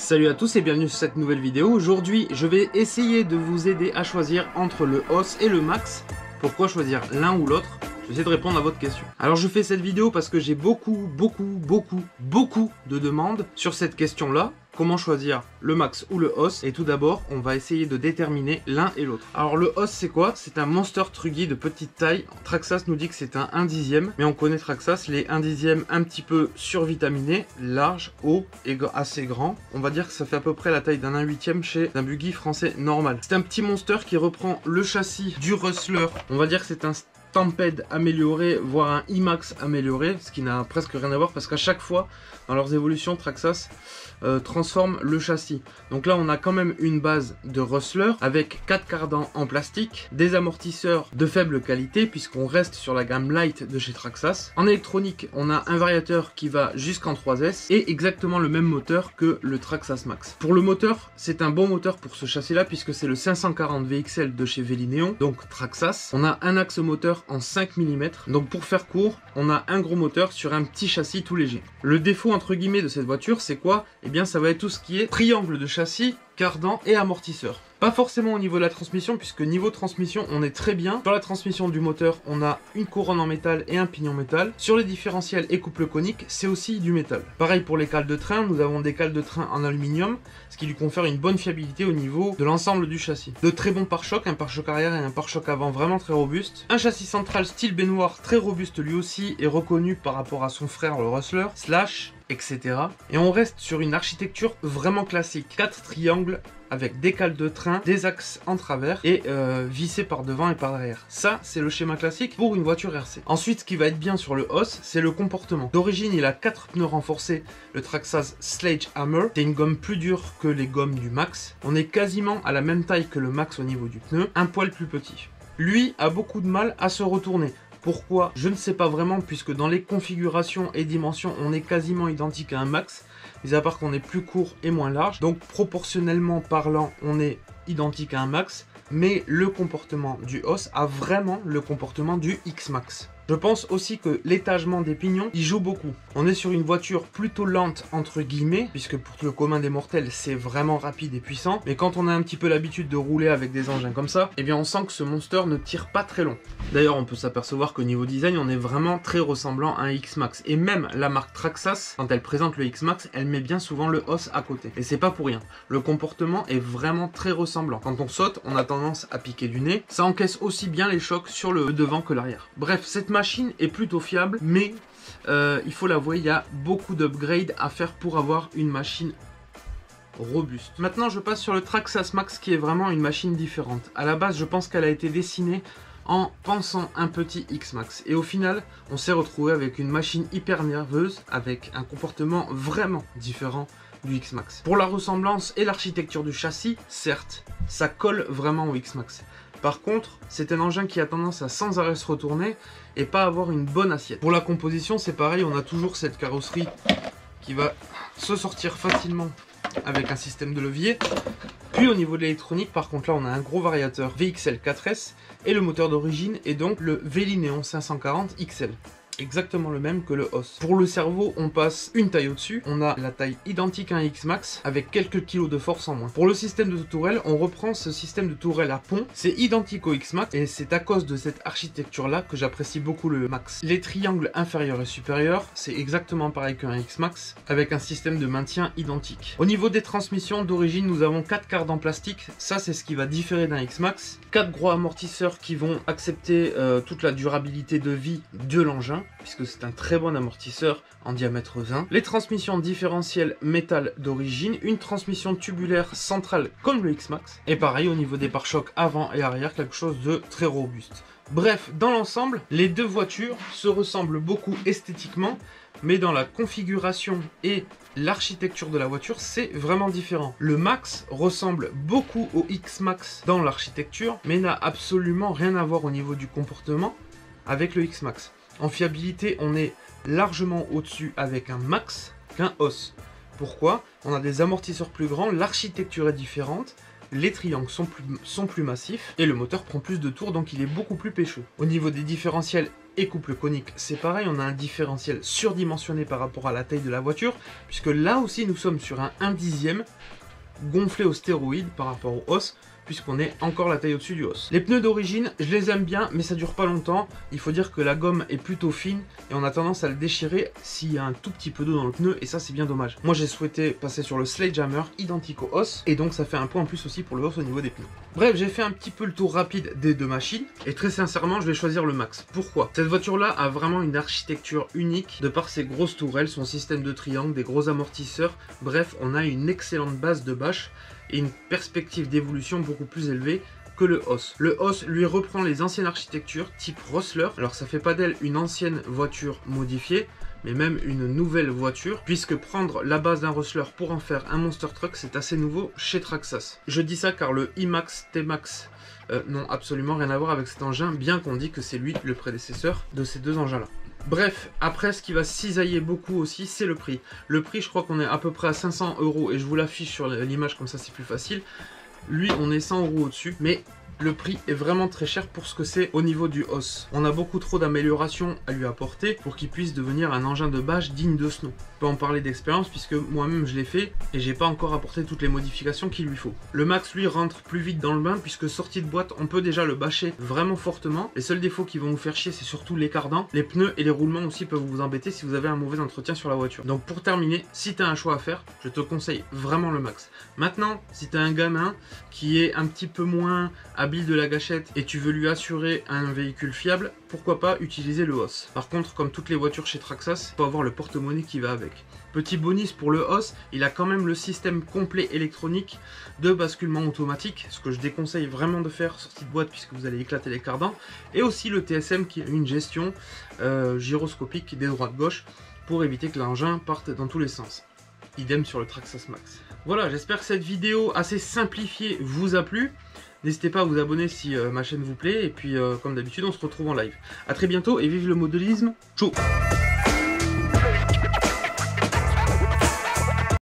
Salut à tous et bienvenue sur cette nouvelle vidéo. Aujourd'hui, je vais essayer de vous aider à choisir entre le OS et le Max. Pourquoi choisir l'un ou l'autre? Je vais essayer de répondre à votre question. Alors je fais cette vidéo parce que j'ai beaucoup de demandes sur cette question-là. Comment choisir le Max ou le OS? Et tout d'abord, on va essayer de déterminer l'un et l'autre. Alors le OS c'est quoi? C'est un Monster Truggy de petite taille. Traxxas nous dit que c'est un 1/10, mais on connaît Traxxas, les 1/10 un petit peu survitaminés, large, haut et assez grand. On va dire que ça fait à peu près la taille d'un 1/8 chez un buggy français normal. C'est un petit monster qui reprend le châssis du Rustler. On va dire que c'est un Stampede amélioré, voire un IMAX amélioré, ce qui n'a presque rien à voir parce qu'à chaque fois, dans leurs évolutions, Traxxas transforme le châssis. Donc là, on a quand même une base de Rustler avec 4 cardans en plastique, des amortisseurs de faible qualité puisqu'on reste sur la gamme light de chez Traxxas. En électronique, on a un variateur qui va jusqu'en 3S et exactement le même moteur que le Traxxas Max. Pour le moteur, c'est un bon moteur pour ce châssis-là puisque c'est le 540 VXL de chez Velineon, donc Traxxas. On a un axe moteur en 5 mm. Donc pour faire court, on a un gros moteur sur un petit châssis tout léger. Le défaut entre guillemets de cette voiture, c'est quoi? Eh bien ça va être tout ce qui est triangle de châssis, cardan et amortisseur. Pas forcément au niveau de la transmission, puisque niveau transmission, on est très bien. Sur la transmission du moteur, on a une couronne en métal et un pignon métal. Sur les différentiels et couples coniques, c'est aussi du métal. Pareil pour les cales de train, nous avons des cales de train en aluminium, ce qui lui confère une bonne fiabilité au niveau de l'ensemble du châssis. De très bons pare-chocs, un pare-choc arrière et un pare-choc avant vraiment très robuste. Un châssis central style baignoire très robuste lui aussi et reconnu par rapport à son frère le Rustler, Slash, etc. Et on reste sur une architecture vraiment classique. 4 triangles avec des cales de train, des axes en travers et vissés par devant et par derrière. Ça, c'est le schéma classique pour une voiture RC. Ensuite, ce qui va être bien sur le OS, c'est le comportement. D'origine, il a 4 pneus renforcés, le Traxxas Sledgehammer. C'est une gomme plus dure que les gommes du Max. On est quasiment à la même taille que le Max au niveau du pneu, un poil plus petit. Lui a beaucoup de mal à se retourner. Pourquoi? Je ne sais pas vraiment, puisque dans les configurations et dimensions, on est quasiment identique à un Max, mais à part qu'on est plus court et moins large. Donc proportionnellement parlant, on est identique à un Max, mais le comportement du OS a vraiment le comportement du X-Max. Je pense aussi que l'étagement des pignons, il joue beaucoup. On est sur une voiture plutôt lente entre guillemets, puisque pour le commun des mortels, c'est vraiment rapide et puissant. Mais quand on a un petit peu l'habitude de rouler avec des engins comme ça, eh bien on sent que ce monster ne tire pas très long. D'ailleurs, on peut s'apercevoir qu'au niveau design, on est vraiment très ressemblant à un X-Max. Et même la marque Traxxas, quand elle présente le X-Max, elle met bien souvent le OS à côté. Et c'est pas pour rien. Le comportement est vraiment très ressemblant. Quand on saute, on a tendance à piquer du nez. Ça encaisse aussi bien les chocs sur le devant que l'arrière. Bref, cette machine est plutôt fiable, mais il faut l'avouer, il y a beaucoup d'upgrades à faire pour avoir une machine robuste. Maintenant, je passe sur le Traxxas Max qui est vraiment une machine différente. À la base, je pense qu'elle a été dessinée en pensant un petit X-Max. Et au final, on s'est retrouvé avec une machine hyper nerveuse, avec un comportement vraiment différent du X-Max. Pour la ressemblance et l'architecture du châssis, certes, ça colle vraiment au X-Max. Par contre, c'est un engin qui a tendance à sans arrêt se retourner et pas avoir une bonne assiette. Pour la composition, c'est pareil, on a toujours cette carrosserie qui va se sortir facilement avec un système de levier. Puis au niveau de l'électronique, par contre là, on a un gros variateur VXL 4S et le moteur d'origine est donc le Velineon 540 XL. Exactement le même que le OS. Pour le cerveau, on passe une taille au-dessus. On a la taille identique à un X-Max avec quelques kilos de force en moins. Pour le système de tourelle, on reprend ce système de tourelle à pont. C'est identique au X-Max et c'est à cause de cette architecture-là que j'apprécie beaucoup le Max. Les triangles inférieurs et supérieurs, c'est exactement pareil qu'un X-Max avec un système de maintien identique. Au niveau des transmissions, d'origine, nous avons 4 cardans plastiques. Ça, c'est ce qui va différer d'un X-Max. 4 gros amortisseurs qui vont accepter toute la durabilité de vie de l'engin, puisque c'est un très bon amortisseur en diamètre 20. Les transmissions différentielles métal d'origine, une transmission tubulaire centrale comme le X-Max, et pareil au niveau des pare-chocs avant et arrière, quelque chose de très robuste. Bref, dans l'ensemble, les deux voitures se ressemblent beaucoup esthétiquement, mais dans la configuration et l'architecture de la voiture, c'est vraiment différent. Le Max ressemble beaucoup au X-Max dans l'architecture, mais n'a absolument rien à voir au niveau du comportement avec le X-Max. En fiabilité, on est largement au-dessus avec un Max qu'un OS. Pourquoi? On a des amortisseurs plus grands, l'architecture est différente, les triangles sont plus massifs et le moteur prend plus de tours, donc il est beaucoup plus pêcheux. Au niveau des différentiels et couple conique, c'est pareil, on a un différentiel surdimensionné par rapport à la taille de la voiture, puisque là aussi nous sommes sur un 1/10 gonflé aux stéroïdes par rapport au os, puisqu'on est encore la taille au-dessus du os. Les pneus d'origine, je les aime bien, mais ça dure pas longtemps. Il faut dire que la gomme est plutôt fine et on a tendance à le déchirer s'il y a un tout petit peu d'eau dans le pneu, et ça c'est bien dommage. Moi j'ai souhaité passer sur le Sledgehammer identique au os, et donc ça fait un point en plus aussi pour le os au niveau des pneus. Bref, j'ai fait un petit peu le tour rapide des deux machines, et très sincèrement je vais choisir le Max. Pourquoi? Cette voiture là a vraiment une architecture unique de par ses grosses tourelles, son système de triangle, des gros amortisseurs. Bref, on a une excellente base de bâche et une perspective d'évolution beaucoup plus élevée que le os. Le os lui reprend les anciennes architectures type Rosslor. Alors ça fait pas d'elle une ancienne voiture modifiée, mais même une nouvelle voiture, puisque prendre la base d'un Rosslor pour en faire un Monster Truck, c'est assez nouveau chez Traxxas. Je dis ça car le iMAX T-Max n'ont absolument rien à voir avec cet engin, bien qu'on dit que c'est lui le prédécesseur de ces deux engins-là. Bref, après ce qui va cisailler beaucoup aussi, c'est le prix. Le prix, je crois qu'on est à peu près à 500 € et je vous l'affiche sur l'image comme ça c'est plus facile. Lui, on est 100 € au-dessus, mais le prix est vraiment très cher pour ce que c'est au niveau du os. On a beaucoup trop d'améliorations à lui apporter pour qu'il puisse devenir un engin de bâche digne de ce nom. Je peux en parler d'expérience puisque moi-même je l'ai fait et j'ai pas encore apporté toutes les modifications qu'il lui faut. Le Max lui rentre plus vite dans le bain puisque sorti de boîte on peut déjà le bâcher vraiment fortement. Les seuls défauts qui vont vous faire chier c'est surtout les cardans. Les pneus et les roulements aussi peuvent vous embêter si vous avez un mauvais entretien sur la voiture. Donc pour terminer, si tu as un choix à faire, je te conseille vraiment le Max. Maintenant, si tu as un gamin qui est un petit peu moins habile de la gâchette et tu veux lui assurer un véhicule fiable, pourquoi pas utiliser le os. Par contre, comme toutes les voitures chez Traxxas, il faut avoir le porte-monnaie qui va avec. Petit bonus pour le os, il a quand même le système complet électronique de basculement automatique, ce que je déconseille vraiment de faire sortie de boîte puisque vous allez éclater les cardans, et aussi le TSM qui a une gestion gyroscopique des droites-gauche pour éviter que l'engin parte dans tous les sens. Idem sur le Traxxas Max. Voilà, j'espère que cette vidéo assez simplifiée vous a plu. N'hésitez pas à vous abonner si ma chaîne vous plaît. Et puis, comme d'habitude, on se retrouve en live. A très bientôt et vive le modélisme. Ciao!